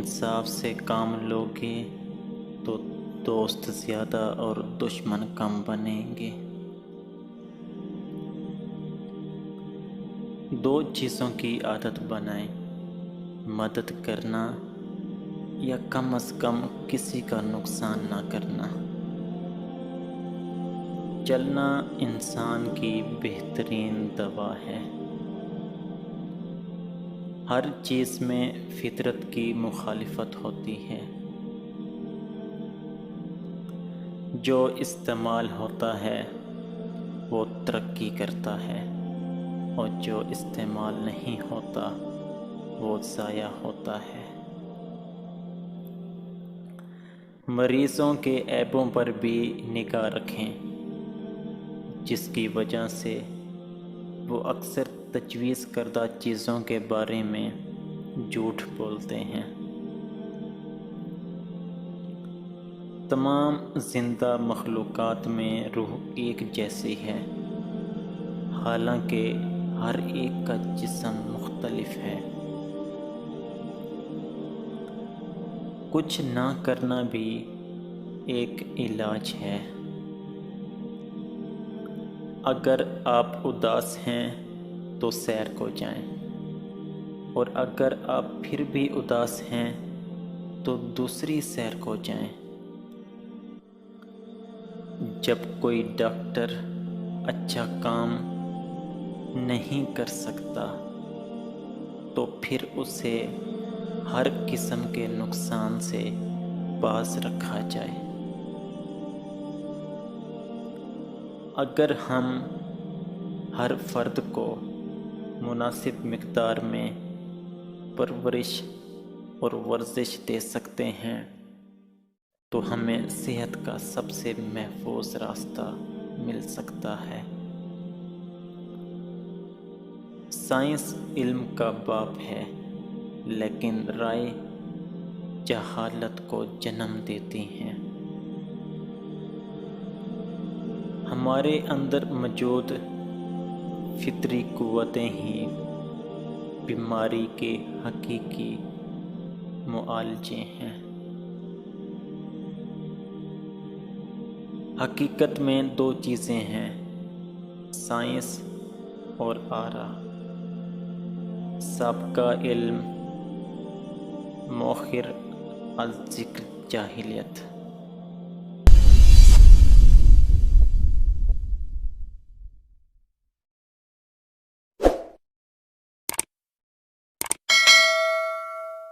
انصاف سے کام لوگے تو دوست زیادہ اور دشمن کم بنیں گے۔ دو چیزوں کی عادت بنائیں، مدد کرنا یا کم از کم کسی کا نقصان نہ کرنا۔ چلنا انسان کی بہترین دوا ہے۔ ہر چیز میں فطرت کی مخالفت ہوتی ہے۔ جو استعمال ہوتا ہے وہ ترقی کرتا ہے، اور جو استعمال نہیں ہوتا وہ ضائع ہوتا ہے۔ مریضوں کے عیبوں پر بھی نگاہ رکھیں، جس کی وجہ سے وہ اکثر تجویز کردہ چیزوں کے بارے میں جھوٹ بولتے ہیں۔ تمام زندہ مخلوقات میں روح ایک جیسی ہے، حالانکہ ہر ایک کا جسم مختلف ہے۔ کچھ نہ کرنا بھی ایک علاج ہے۔ اگر آپ اداس ہیں تو سیر کو جائیں، اور اگر آپ پھر بھی اداس ہیں تو دوسری سیر کو جائیں۔ جب کوئی ڈاکٹر اچھا کام نہیں کر سکتا تو پھر اسے ہر قسم کے نقصان سے باز رکھا جائے۔ اگر ہم ہر فرد کو مناسب مقدار میں پرورش اور ورزش دے سکتے ہیں تو ہمیں صحت کا سب سے محفوظ راستہ مل سکتا ہے۔ سائنس علم کا باپ ہے، لیکن رائے جہالت کو جنم دیتی ہیں۔ ہمارے اندر موجود فطری قوتیں ہی بیماری کے حقیقی معالجے ہیں۔ حقیقت میں دو چیزیں ہیں، سائنس اور آرا۔ سابقہ علم مؤخر الذکر جاہلیت۔